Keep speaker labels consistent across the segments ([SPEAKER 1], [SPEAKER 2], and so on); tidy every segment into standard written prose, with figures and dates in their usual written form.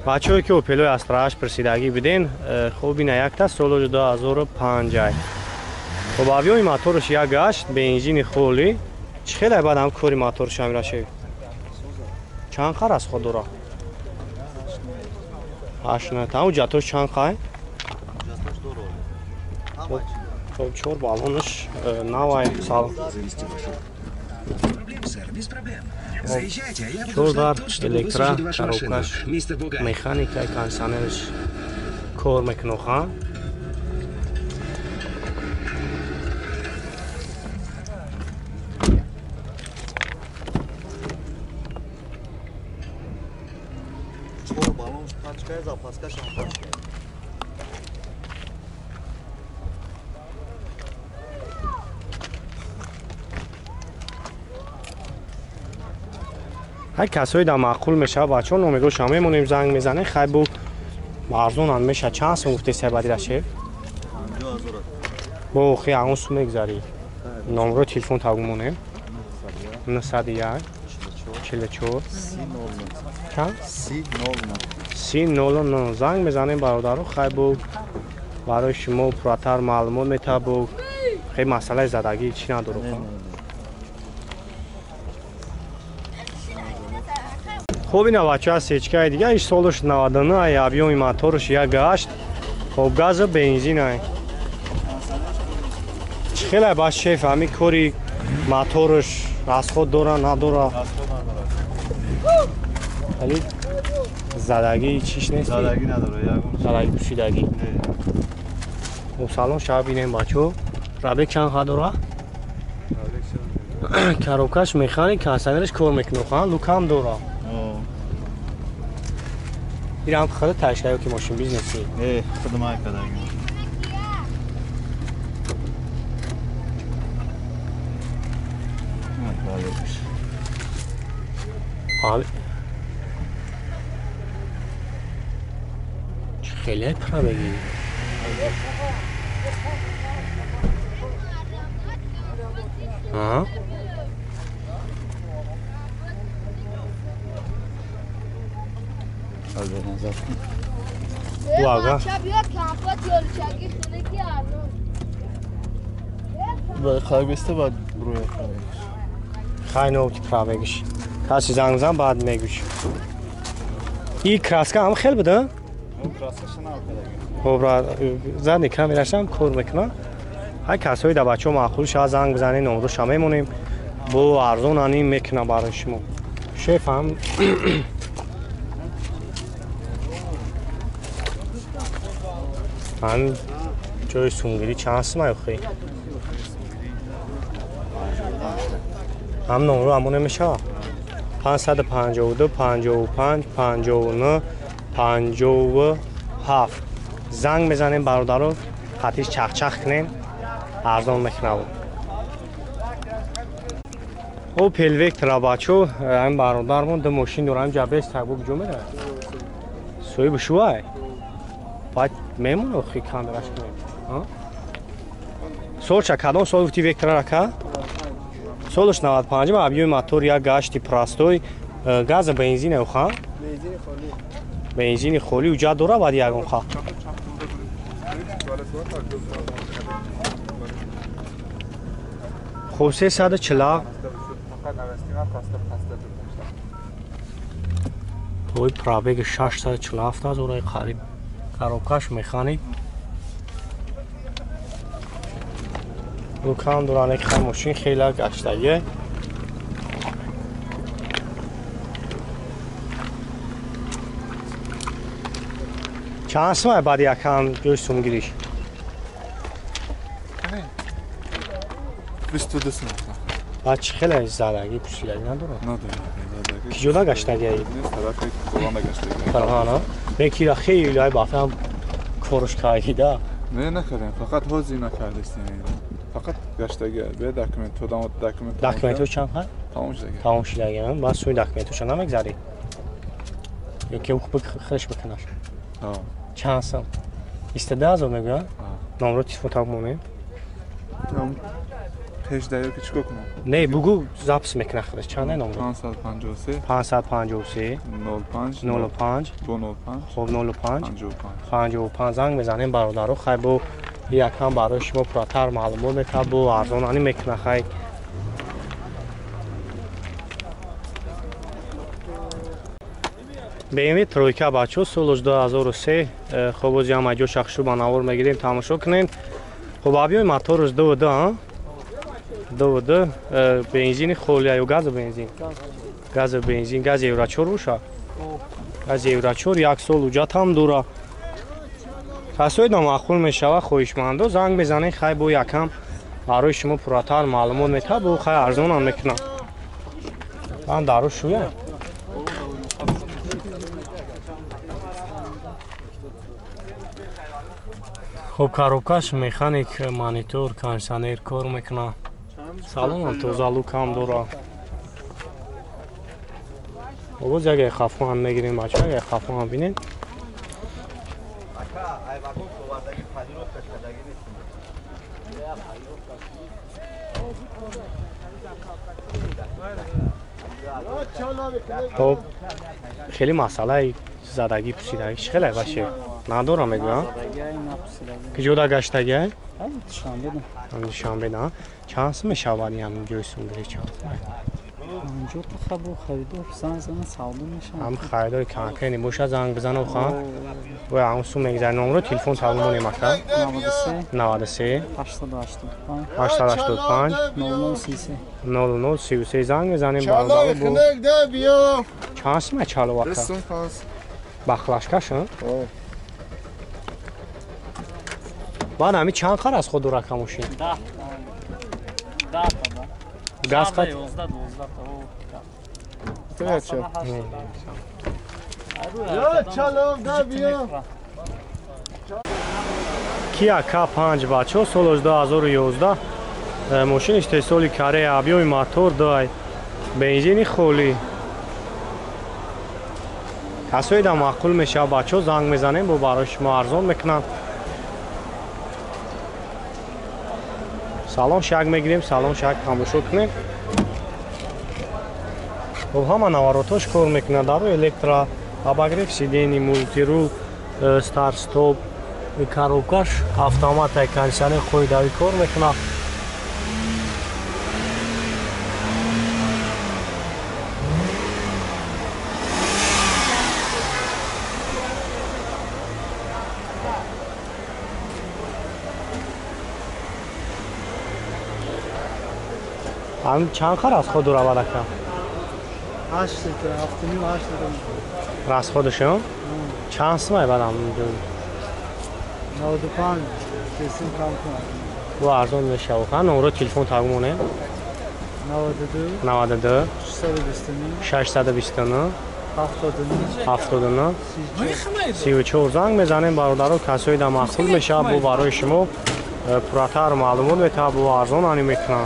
[SPEAKER 1] بچه‌ای که اوپلو استراش پرسیدگی بدین خب این یک تا سال 2005 خب آویوی موتورش یک گشت بنزین خولی خیلی بعد هم کوری موتورش هم راشه چند خر از خود دورا 8 نه تا جاتوش چند خای خب چور بالونش نوای سال چور دار الکترا کاروکاش مکانیکای کانسانرش کور میکنه خان های کسایی در معقول میشه بچه ها نمیگو شامه مونیم زنگ میزنه خیلی بو ارزون هم میشه چند سو گفته سبادی رشه بو خیلی اون سو میگذاری نمره تلفن تاگو مونیم 901 44 چند؟ 309 زنگ میزنیم برادرو خیلی بو برای شما پراتر معلومات میتا بو خیلی مسئله زدگی چی ندارو خب اینا بچه ها سیچکای دیگه ایش سالش 99 یابیومی موتورش یک گشت خب گاز بنزین های خیلی باش شیف همی کوری موتورش از خود دورا ندورا ولی زدگی چیش نیست
[SPEAKER 2] زدگی نداره
[SPEAKER 1] زدگی پوشیدگی خب سلام شب بینیم بچه ها رابک چند خواه دورا کاروکاش مکانیک کانسانرش کور میکنه خواهن لوکام دورا این هم خیلی تشکیه که ماشین بیزنسی
[SPEAKER 2] خدمه کدنگی
[SPEAKER 1] حالی خیلی پرا بگیری آها واقعا
[SPEAKER 2] خواهی بسته باید روی
[SPEAKER 1] خیلی نوبتی پرا بگیش کسی زنگ زن باید میگوش این کراسکه هم خیلی بده؟
[SPEAKER 2] اون کراسکش نو کدنگی
[SPEAKER 1] خب زد نکنم میرشم کور میکنم های کسایی در بچه ها معقول شاید زنگ بزنین نمرو شما میمونیم بو ارزون آنیم میکنم برای شما شیف هم من جای سونگیری چند سمه خیلی هم نمرو همونه میشه 552 55 59 57 زنگ میزنیم برادرو خطیش چخ کنیم ارزان میکنم او پلویک ترا بچو این برادرمون دو ماشین دورم جبهش تبوک جو میره سوی بشوای باید میمونه خیلی کامراش کنیم سولچه کدام سول گفتی ویکتر رکا؟ سولش 95 با ابیوی موتور یک گشتی پراستوی گاز بنزین او خواهم؟ بنزین خولی و جا دورا باید یکم خواه خب 340 توی پرابگ 647 از اورای قریب کاروکاش مکانیک لوکام دوران یک خیلی ماشین خیلی گشتگیه چند سمه بعد یکم جوی سونگیریش
[SPEAKER 2] 22 سنه
[SPEAKER 1] بچه خیلی زدگی پوشیدگی نداره
[SPEAKER 2] نداره
[SPEAKER 1] کی جدا گشتگی هایی؟
[SPEAKER 2] نیست طرف دوام گشتگی
[SPEAKER 1] فرهانا بکی را خیلی های بافهم کورش کاری دا
[SPEAKER 2] نه نکردیم فقط حوزی نکردستیم فقط گشتگی به داکیومنت تو
[SPEAKER 1] داکیومنتو چند ها؟ تمام شدگی هم باید سوی داکیومنتو چند نمگذاری یکی او خوب خرش بکنش چند سم استده از او میگویم نمرو تیفو تاک مونه
[SPEAKER 2] 18 küçük okuma.
[SPEAKER 1] نه بگو زبس میکنه خودش چنده نمره
[SPEAKER 2] 553
[SPEAKER 1] 553
[SPEAKER 2] 05
[SPEAKER 1] 05
[SPEAKER 2] 205
[SPEAKER 1] خب 05
[SPEAKER 2] 55.
[SPEAKER 1] 55 زنگ بزنیم برادرو خیلی بو یکم برای شما پراتر معلومات میتونه بو ارزانانی میکنه خیلی BMW ترویکا بچه سولش 2003 خب از هم اجو شخصو باناور میگیریم تماشا کنین خب آبیوی موتورش دو بنزین خولی یا گاز بنزین گاز یوراچور روشه گاز یوراچور یک سال وجات هم دوره کسایی دا معقول میشوه خویشمندو زنگ بزنین خیلی بو یکم برای شما پراتر معلومات میتونه بو خیلی ارزان هم میکنه هم دارو شویه خب کاروبکاش مکانیک مانیتور کانسانر کار میکنه سالن هم توزالو کم دوره باز اگه خفه هم میگیریم بچه اگه خفه هم بینین خب خیلی مسئله زدگی پوسیدگیش خیلی باشه ندارم میگم که جدا گشتگی هم شنبه نه چند سمه شوانی هم جویسون بری چند
[SPEAKER 3] اینجا تو خبر خریدار زنگ سالون میشن
[SPEAKER 1] هم خریدار کنکنی موشه زنگ بزنه خواهم و همون سو میگذر نمره تلفن تلمونی مکتب 93 885 0033 زنگ بزنیم برادر بو چند سمه چالو وقت بخلاشکه شن بعد همی چند خر از خود دو رکموشین 10 گاز خط کیا K5 بچه سالش 2011 ماشین استیسولی کاره آبیوی موتور دای بنزینی خولی کسایی دا معقول میشه بچه زنگ میزنیم با برای شما ارزان میکنم سلام شک میگیریم سلام شک تماشا کنیم خب همه نواراتاش کار میکنه دارو الکترا اباگریف سیدینی مولتی رول ستار ستوب کاروبکاش автомат کنسانه خوی داوی کار میکنه هم چند خر از خود رو برکم
[SPEAKER 3] 8 لیتر 7.5 8 لیتر
[SPEAKER 1] راست خودشون چند سمه بعدم
[SPEAKER 3] 95 کسی کم کنه
[SPEAKER 1] و ارزان میشه و خواهن نمره تلفن تقمونه
[SPEAKER 3] 92
[SPEAKER 1] 629
[SPEAKER 3] 629
[SPEAKER 1] 79 34 زنگ میزنیم برادرها کسایی در محصول میشه بو برای شما پراتر معلومات میتونه بو ارزان آنی میکنه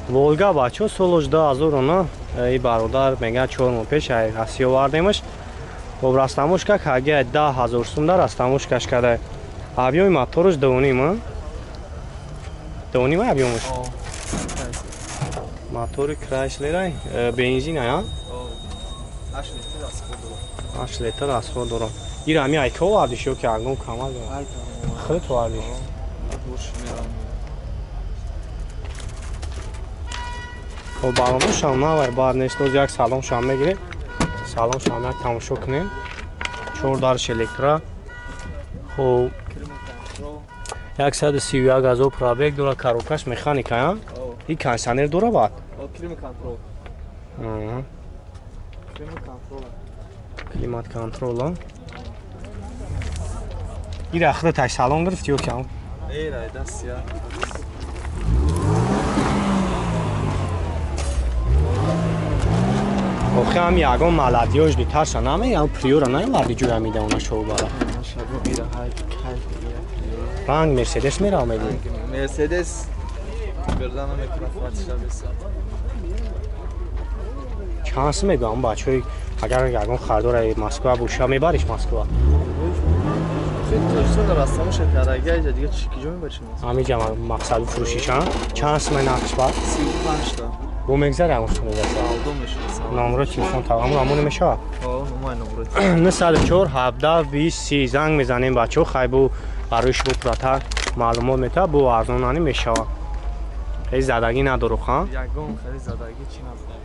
[SPEAKER 1] Volga бачо солош 2009 ای برادر میگه 4 ماه پیش هستی آوردیمش خب رستموشکا که اگه 10,000 سوم در رستموشکش کرده آبیوی موتورش دونیم آبیومش موتور کرایسلر بنزین ها 8 لیتر از خود دارم این همی ایکا واردیشو که انگام کامل دارم خیلی تو واردیش خب برامون شام نوار بار نیست روز یک سلام شام میگیریم سلام شام یک تماشا کنیم 14 الکترا خب 131 گازو پرابیک داره کاروبکاش مکانیک ها این کنسانر داره بعد کلیمات کنترل ها این اخره تاش سلام گرفتی و کم
[SPEAKER 4] ایره دستیا
[SPEAKER 1] آخه هم یکم ملدیاش بیترشن همه یا پریورا نه وردی جوی همیده اونا شو برا رنگ مرسیدس میره آمدی
[SPEAKER 4] مرسیدس بردن هم میکنه
[SPEAKER 1] چانس میگم بچه اگر یکم خردار مسکو بوشه میبریش مسکو
[SPEAKER 4] точно растамош карага иҷа дига чӣ ки ҷо мебачинез?
[SPEAKER 1] Амиҷа мақсаду фурӯшишан. Чанд сумай нақш бар?
[SPEAKER 4] 35 та.
[SPEAKER 1] Бо мегзари ҳамон мегзари.
[SPEAKER 4] Савдо мешавад.
[SPEAKER 1] номро телефон тавамон ҳамон мешавад.
[SPEAKER 4] Номай номро.
[SPEAKER 1] 94 17 20 30 занг мезанем бачаҳо хайбу барои шумо пурратар маълумот метавад бо арзонанӣ мешавад. ҳеҷ задагӣ надору хан.
[SPEAKER 4] Ягон хари задагӣ чӣ надорад.